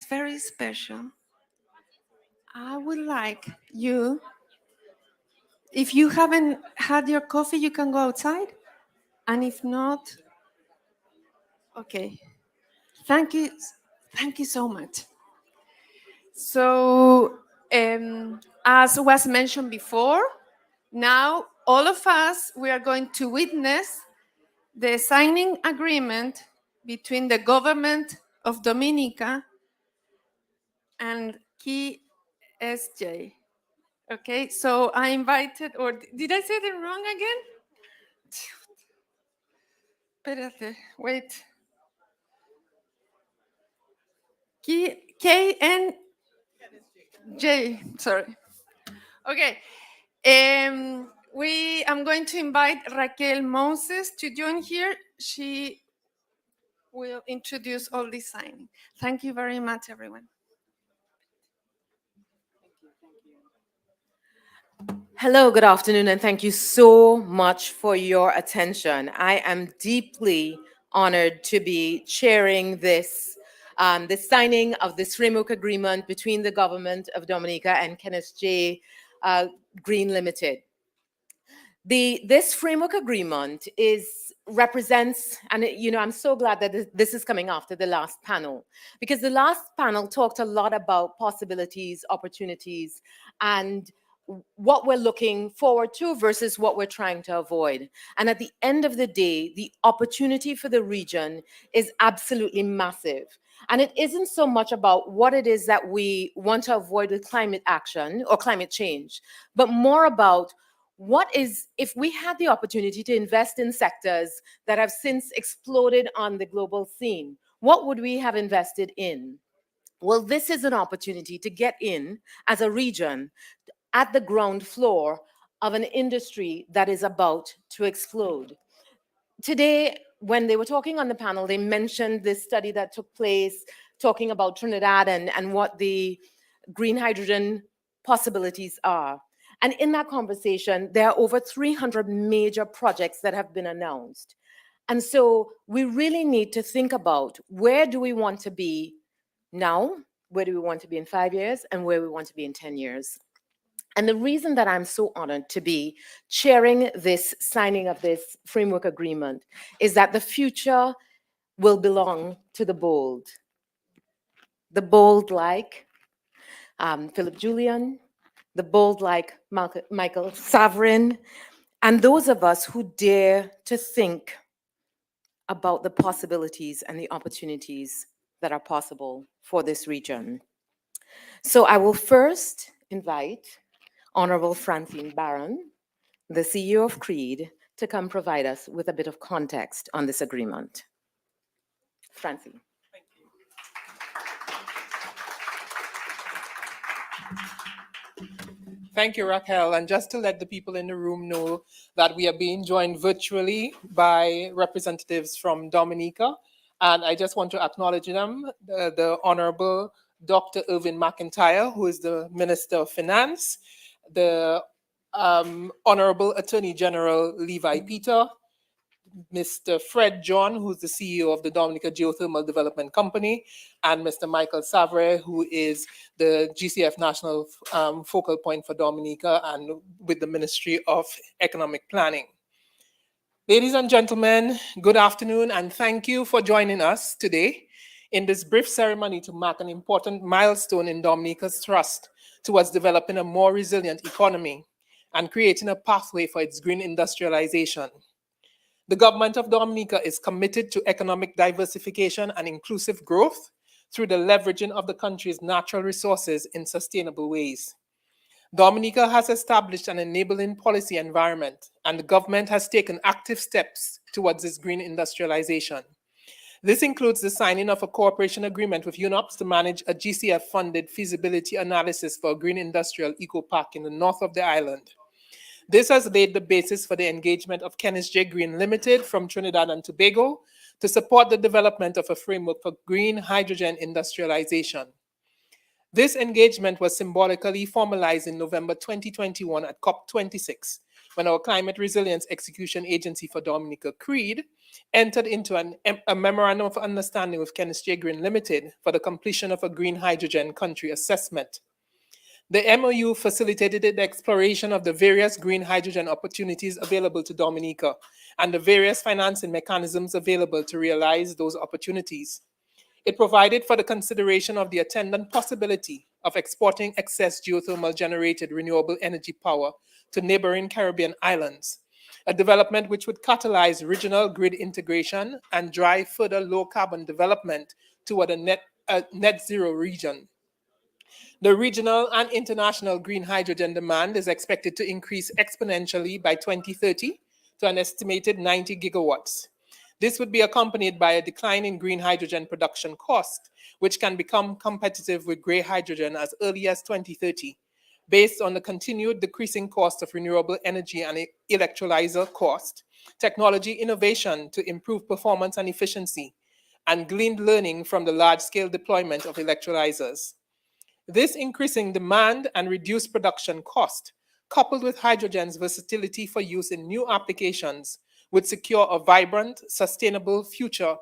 very special. I would like you, if you haven't had your coffee, you can go outside. And if not, okay. Thank you. Thank you so much. So, as was mentioned before, now all of us, we are going to witness the signing agreement between the government of Dominica and Kenesjay. Okay, so I invited, or did I say it wrong again? Espérate, wait. KNJ, sorry. Okay, I'm going to invite Raquel Moses to join here. She will introduce all this signing. Thank you very much, everyone. Hello, good afternoon, and thank you so much for your attention. I am deeply honored to be chairing this signing of this framework agreement between the Government of Dominica and Kenesjay Green Limited. This framework agreement represents, and I'm so glad that this is coming after the last panel, because the last panel talked a lot about possibilities, opportunities, and what we're looking forward to versus what we're trying to avoid. And at the end of the day, the opportunity for the region is absolutely massive. And it isn't so much about what it is that we want to avoid with climate action or climate change, but more about what is, if we had the opportunity to invest in sectors that have since exploded on the global scene, what would we have invested in? Well, this is an opportunity to get in as a region at the ground floor of an industry that is about to explode. Today, when they were talking on the panel, they mentioned this study that took place talking about Trinidad and what the green hydrogen possibilities are. And in that conversation, there are over 300 major projects that have been announced. And so we really need to think about, where do we want to be now? Where do we want to be in 5 years? And where we want to be in 10 years? And the reason that I'm so honored to be chairing this signing of this framework agreement is that the future will belong to the bold. The bold like Philip Julian, the bold like Michael Saverin, and those of us who dare to think about the possibilities and the opportunities that are possible for this region. So I will first invite Honorable Francine Barron, the CEO of CREED, to come provide us with a bit of context on this agreement. Francine. Thank you. Thank you, Raquel. And just to let the people in the room know that we are being joined virtually by representatives from Dominica. And I just want to acknowledge them, the Honorable Dr. Irvin McIntyre, who is the Minister of Finance, the Honorable Attorney General Levi Peter, Mr. Fred John, who's the CEO of the Dominica Geothermal Development Company, and Mr. Michael Savre, who is the GCF National Focal Point for Dominica and with the Ministry of Economic Planning. Ladies and gentlemen, good afternoon, and thank you for joining us today in this brief ceremony to mark an important milestone in Dominica's thrust towards developing a more resilient economy and creating a pathway for its green industrialization. The government of Dominica is committed to economic diversification and inclusive growth through the leveraging of the country's natural resources in sustainable ways. Dominica has established an enabling policy environment, and the government has taken active steps towards its green industrialization. This includes the signing of a cooperation agreement with UNOPS to manage a GCF-funded feasibility analysis for a green industrial eco-park in the north of the island. This has laid the basis for the engagement of Kenesjay Green Limited from Trinidad and Tobago to support the development of a framework for green hydrogen industrialization. This engagement was symbolically formalized in November 2021 at COP26, when our Climate Resilience Execution Agency for Dominica, CREED, entered into a memorandum of understanding with Kenesjay Green Limited for the completion of a green hydrogen country assessment. The MOU facilitated the exploration of the various green hydrogen opportunities available to Dominica and the various financing mechanisms available to realize those opportunities. It provided for the consideration of the attendant possibility of exporting excess geothermal generated renewable energy power to neighboring Caribbean islands, a development which would catalyze regional grid integration and drive further low carbon development toward a net zero region. The regional and international green hydrogen demand is expected to increase exponentially by 2030 to an estimated 90 gigawatts. This would be accompanied by a decline in green hydrogen production cost, which can become competitive with gray hydrogen as early as 2030, based on the continued decreasing cost of renewable energy and electrolyzer cost, technology innovation to improve performance and efficiency, and gleaned learning from the large-scale deployment of electrolyzers. This increasing demand and reduced production cost, coupled with hydrogen's versatility for use in new applications, would secure a vibrant, sustainable future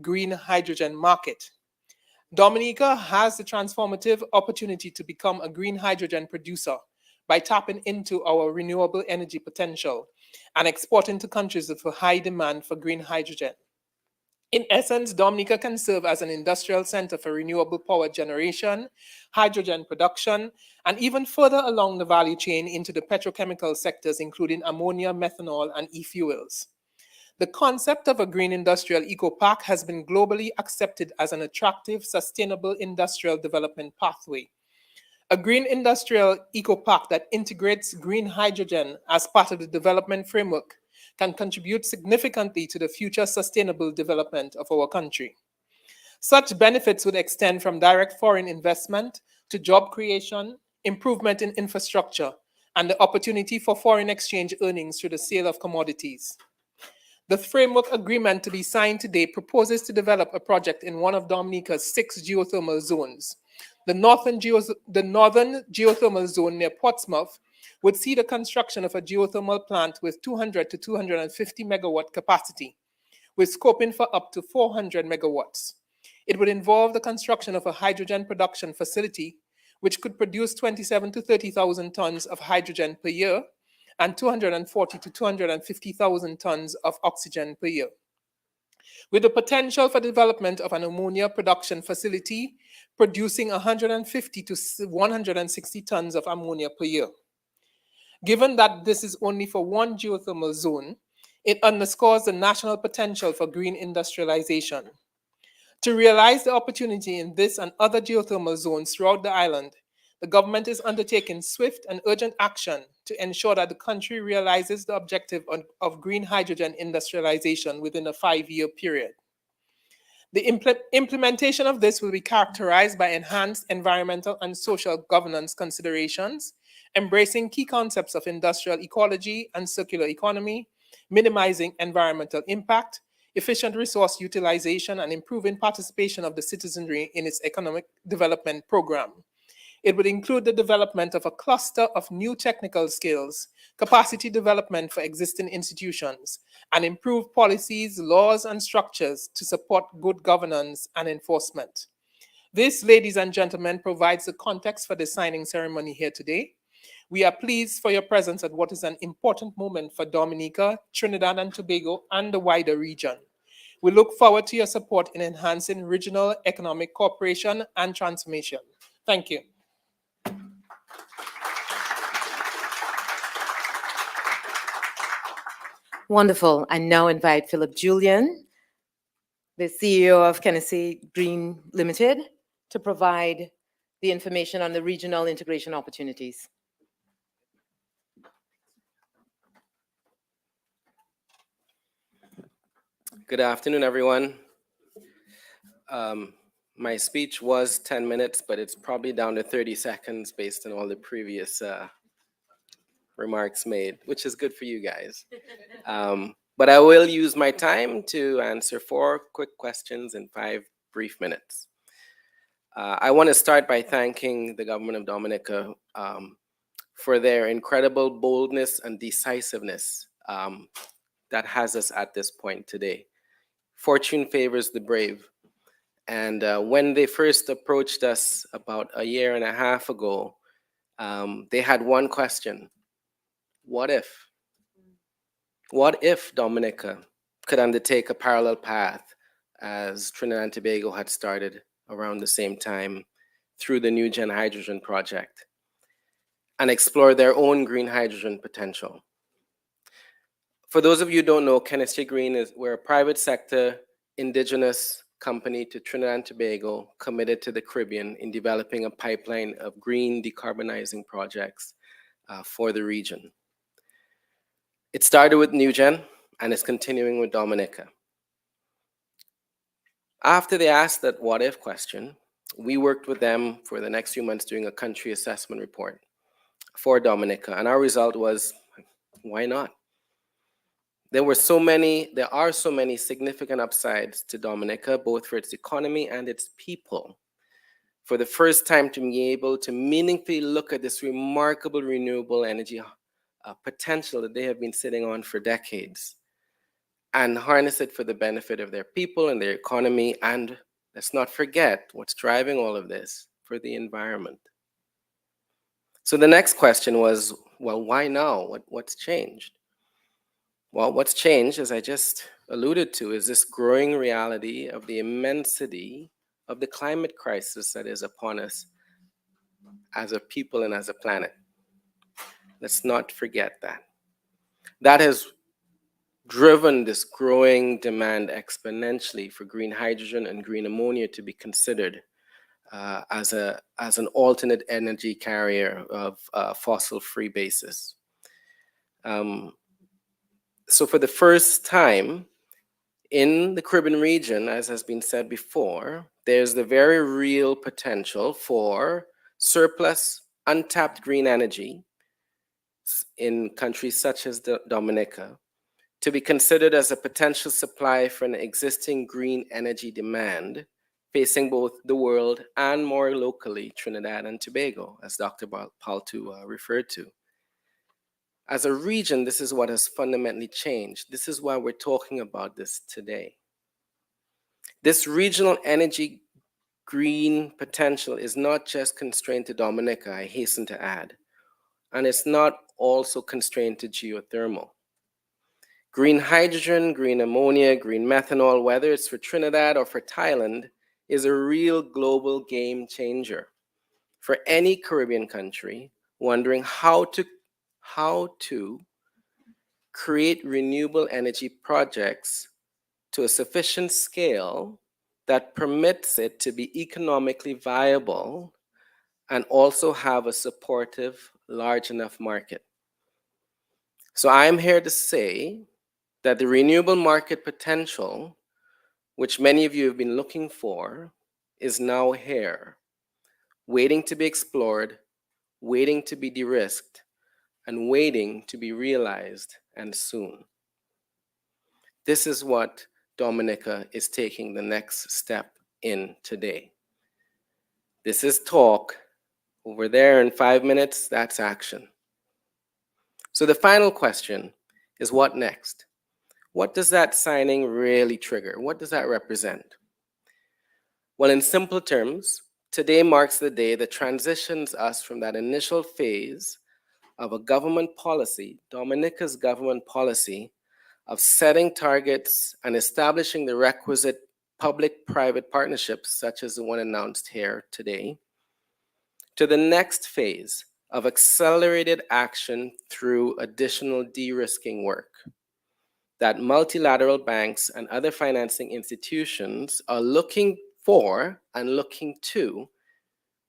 green hydrogen market. Dominica has the transformative opportunity to become a green hydrogen producer by tapping into our renewable energy potential and exporting to countries with a high demand for green hydrogen. In essence, Dominica can serve as an industrial center for renewable power generation, hydrogen production, and even further along the value chain into the petrochemical sectors, including ammonia, methanol, and e-fuels. The concept of a green industrial eco-park has been globally accepted as an attractive, sustainable industrial development pathway. A green industrial eco-park that integrates green hydrogen as part of the development framework can contribute significantly to the future sustainable development of our country. Such benefits would extend from direct foreign investment to job creation, improvement in infrastructure, and the opportunity for foreign exchange earnings through the sale of commodities. The framework agreement to be signed today proposes to develop a project in one of Dominica's 6 geothermal zones. The northern geothermal zone near Portsmouth would see the construction of a geothermal plant with 200 to 250 megawatt capacity, with scoping for up to 400 megawatts. It would involve the construction of a hydrogen production facility, which could produce 27 to 30,000 tons of hydrogen per year and 240 to 250,000 tons of oxygen per year, with the potential for development of an ammonia production facility producing 150 to 160 tons of ammonia per year. Given that this is only for one geothermal zone, it underscores the national potential for green industrialization. To realize the opportunity in this and other geothermal zones throughout the island, the government is undertaking swift and urgent action to ensure that the country realizes the objective of green hydrogen industrialization within a 5-year period. The implementation of this will be characterized by enhanced environmental and social governance considerations, embracing key concepts of industrial ecology and circular economy, minimizing environmental impact, efficient resource utilization, and improving participation of the citizenry in its economic development program. It would include the development of a cluster of new technical skills, capacity development for existing institutions, and improved policies, laws, and structures to support good governance and enforcement. This, ladies and gentlemen, provides the context for the signing ceremony here today. We are pleased for your presence at what is an important moment for Dominica, Trinidad and Tobago, and the wider region. We look forward to your support in enhancing regional economic cooperation and transformation. Thank you. Wonderful. I now invite Philip Julian, the CEO of Kenesjay Green Limited, to provide the information on the regional integration opportunities. Good afternoon, everyone. My speech was 10 minutes, but it's probably down to 30 seconds based on all the previous remarks made, which is good for you guys. But I will use my time to answer 4 quick questions in 5 brief minutes. I want to start by thanking the government of Dominica for their incredible boldness and decisiveness that has us at this point today. Fortune favors the brave. And when they first approached us about a year and a half ago, they had one question: what if? What if Dominica could undertake a parallel path as Trinidad and Tobago had started around the same time through the New Gen Hydrogen project and explore their own green hydrogen potential? For those of you who don't know, Kenesjay Green we're a private sector, indigenous company to Trinidad and Tobago committed to the Caribbean in developing a pipeline of green decarbonizing projects for the region. It started with New Gen and is continuing with Dominica. After they asked that what if question, we worked with them for the next few months doing a country assessment report for Dominica, and our result was, why not? There are so many significant upsides to Dominica, both for its economy and its people. For the first time, to be able to meaningfully look at this remarkable renewable energy potential that they have been sitting on for decades and harness it for the benefit of their people and their economy, and let's not forget what's driving all of this, for the environment. So the next question was, well, why now? What's changed? Well, what's changed, as I just alluded to, is this growing reality of the immensity of the climate crisis that is upon us as a people and as a planet. Let's not forget that. That has driven this growing demand exponentially for green hydrogen and green ammonia to be considered as an alternate energy carrier of fossil-free basis. So for the first time in the Caribbean region, as has been said before, there's the very real potential for surplus, untapped green energy in countries such as Dominica to be considered as a potential supply for an existing green energy demand facing both the world and, more locally, Trinidad and Tobago, as Dr. Paltu referred to. As a region, this is what has fundamentally changed. This is why we're talking about this today. This regional energy green potential is not just constrained to Dominica, I hasten to add, and it's not also constrained to geothermal. Green hydrogen, green ammonia, green methanol, whether it's for Trinidad or for Thailand, is a real global game changer for any Caribbean country wondering how to create renewable energy projects to a sufficient scale that permits it to be economically viable and also have a supportive, large enough market. So I'm here to say that the renewable market potential, which many of you have been looking for, is now here, waiting to be explored, waiting to be de-risked, and waiting to be realized, and soon. This is what Dominica is taking the next step in today. This is talk. Over there in 5 minutes, that's action. So the final question is, what next? What does that signing really trigger? What does that represent? Well, in simple terms, today marks the day that transitions us from that initial phase of a government policy, Dominica's government policy, of setting targets and establishing the requisite public-private partnerships, such as the one announced here today, to the next phase of accelerated action through additional de-risking work that multilateral banks and other financing institutions are looking for and looking to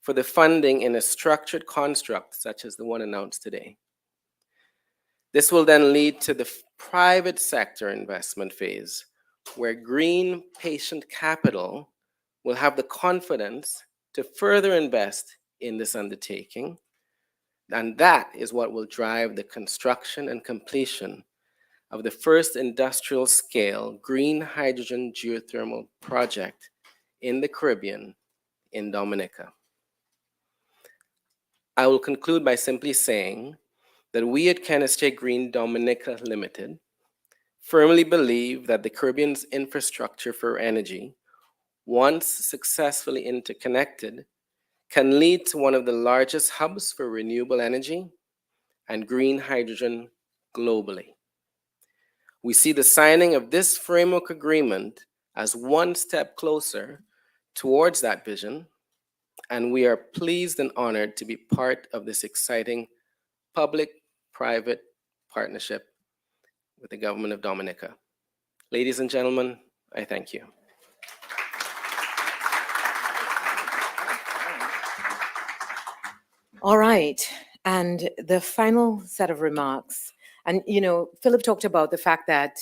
for the funding in a structured construct such as the one announced today. This will then lead to the private sector investment phase, where green patient capital will have the confidence to further invest in this undertaking. And that is what will drive the construction and completion of the first industrial scale green hydrogen geothermal project in the Caribbean, in Dominica. I will conclude by simply saying that we at Kenesjay Green Dominica Limited firmly believe that the Caribbean's infrastructure for energy, once successfully interconnected, can lead to one of the largest hubs for renewable energy and green hydrogen globally. We see the signing of this framework agreement as one step closer towards that vision, and we are pleased and honored to be part of this exciting public-private partnership with the Government of Dominica. Ladies and gentlemen, I thank you. All right. And the final set of remarks. And, Philip talked about the fact that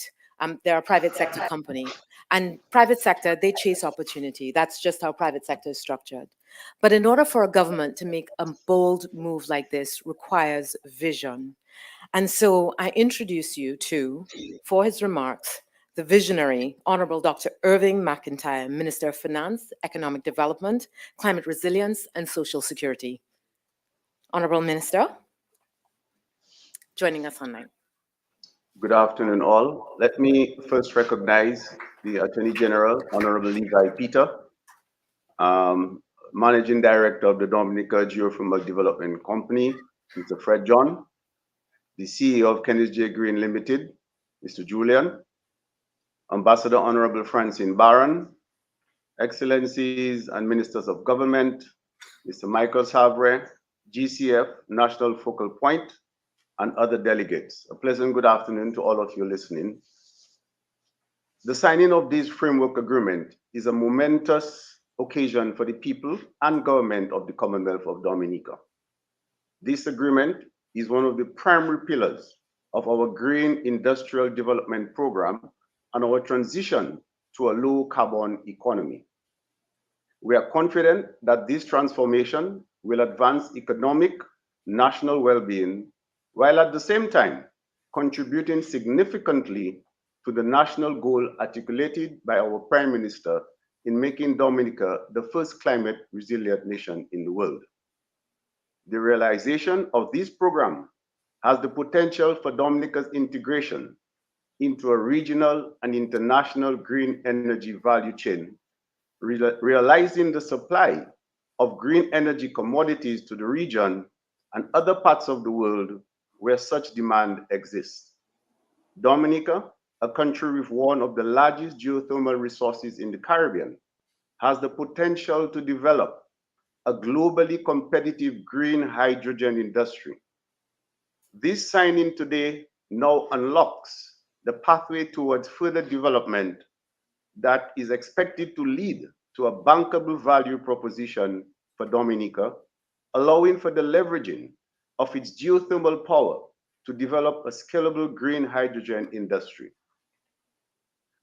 they're a private sector company. And private sector, they chase opportunity. That's just how private sector is structured. But in order for a government to make a bold move like this requires vision. And so I introduce you to, for his remarks, the visionary, Honorable Dr. Irving McIntyre, Minister of Finance, Economic Development, Climate Resilience, and Social Security. Honorable Minister, joining us online. Good afternoon, all. Let me first recognize the Attorney General, Honorable Levi Peter, Managing Director of the Dominica Geothermal Development Company, Mr. Fred John, the CEO of Kenesjay Green Limited, Mr. Julian, Ambassador Honorable Francine Barron, Excellencies and Ministers of Government, Mr. Michael Savre, GCF, National Focal Point, and other delegates. A pleasant good afternoon to all of you listening. The signing of this framework agreement is a momentous occasion for the people and government of the Commonwealth of Dominica. This agreement is one of the primary pillars of our Green Industrial Development Program and our transition to a low carbon economy. We are confident that this transformation will advance economic, national well-being, while at the same time contributing significantly to the national goal articulated by our Prime Minister in making Dominica the first climate resilient nation in the world. The realization of this program has the potential for Dominica's integration into a regional and international green energy value chain, realizing the supply of green energy commodities to the region and other parts of the world where such demand exists. Dominica, a country with one of the largest geothermal resources in the Caribbean, has the potential to develop a globally competitive green hydrogen industry. This signing today now unlocks the pathway towards further development that is expected to lead to a bankable value proposition for Dominica, allowing for the leveraging of its geothermal power to develop a scalable green hydrogen industry.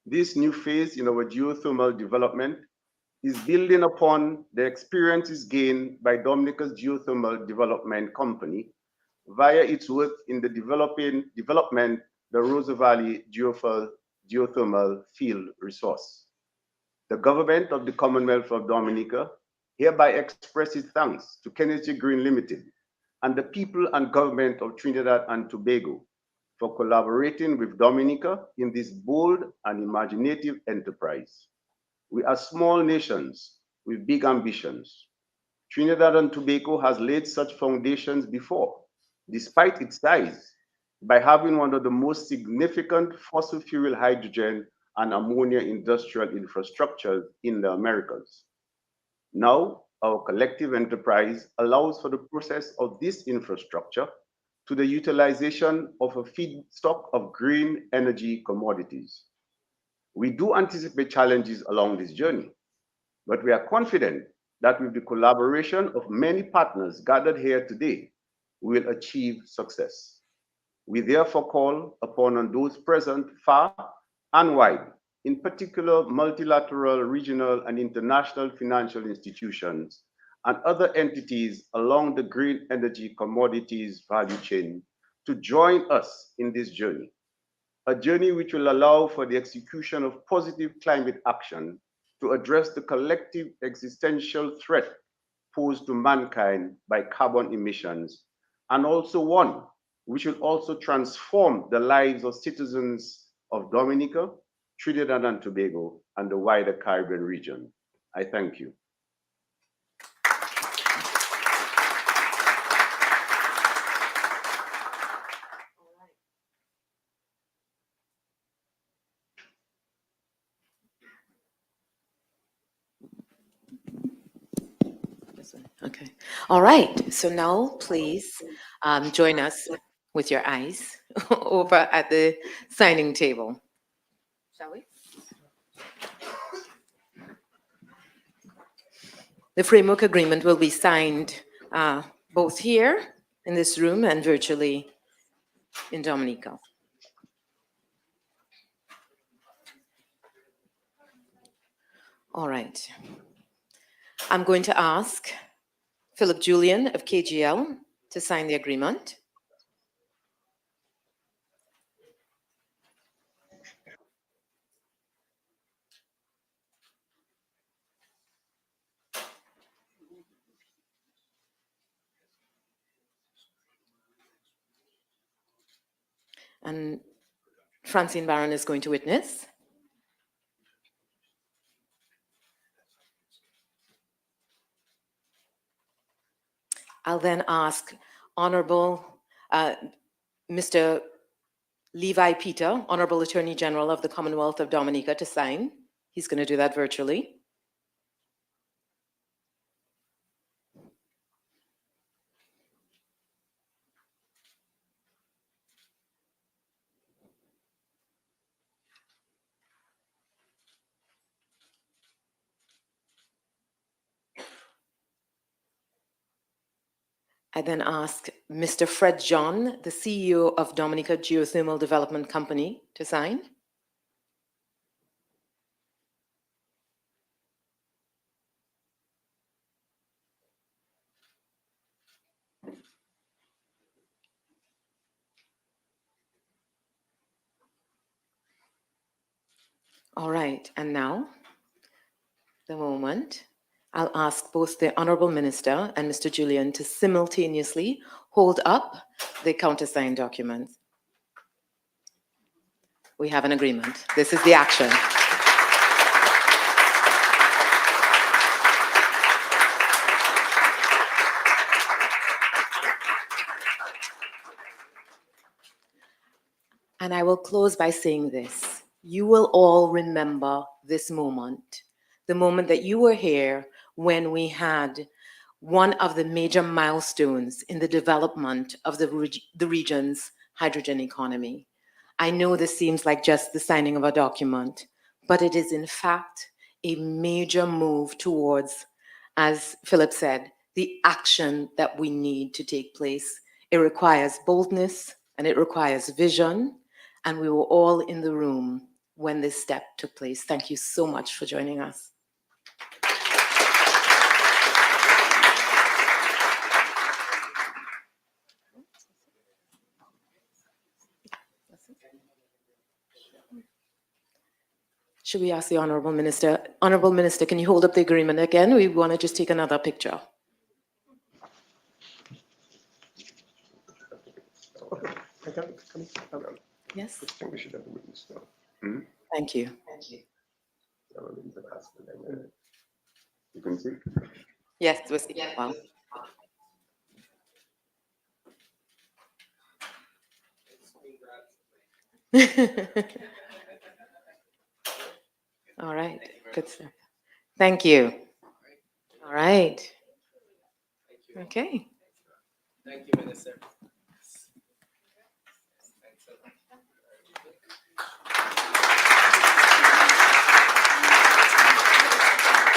This new phase in our geothermal development is building upon the experiences gained by Dominica's Geothermal Development Company via its work in the development the Rosa Valley geothermal field resource. The government of the Commonwealth of Dominica hereby expresses thanks to Kenesjay Green Limited and the people and government of Trinidad and Tobago for collaborating with Dominica in this bold and imaginative enterprise. We are small nations with big ambitions. Trinidad and Tobago has laid such foundations before, despite its size, by having one of the most significant fossil fuel hydrogen and ammonia industrial infrastructures in the Americas. Now, our collective enterprise allows for the process of this infrastructure to the utilization of a feedstock of green energy commodities. We do anticipate challenges along this journey, but we are confident that with the collaboration of many partners gathered here today, we will achieve success. We therefore call upon those present far and wide, in particular multilateral, regional, and international financial institutions and other entities along the green energy commodities value chain to join us in this journey, a journey which will allow for the execution of positive climate action to address the collective existential threat posed to mankind by carbon emissions, and also one which will also transform the lives of citizens of Dominica, Trinidad and Tobago, and the wider Caribbean region. I thank you. Okay. All right. So now, please join us with your eyes over at the signing table. Shall we? The framework agreement will be signed both here in this room and virtually in Dominica. All right. I'm going to ask Philip Julian of KGL to sign the agreement. And Francine Barron is going to witness. I'll then ask Honorable Mr. Levi Peter, Honorable Attorney General of the Commonwealth of Dominica, to sign. He's going to do that virtually. I then ask Mr. Fred John, the CEO of Dominica Geothermal Development Company, to sign. All right, and now, the moment, I'll ask both the Honorable Minister and Mr. Julian to simultaneously hold up the countersigned documents. We have an agreement. This is the action. And I will close by saying this. You will all remember this moment, the moment that you were here when we had one of the major milestones in the development of the region's hydrogen economy. I know this seems like just the signing of a document, but it is in fact a major move towards, as Philip said, the action that we need to take place. It requires boldness and it requires vision, and we were all in the room when this step took place. Thank you so much for joining us. Should we ask the Honorable Minister? Honorable Minister, can you hold up the agreement again? We want to just take another picture. Yes? I think we should have a witness now. Thank you. You can see. Yes, it was, wow. All right, good stuff. Thank you. All right. Okay. Thank you, Minister.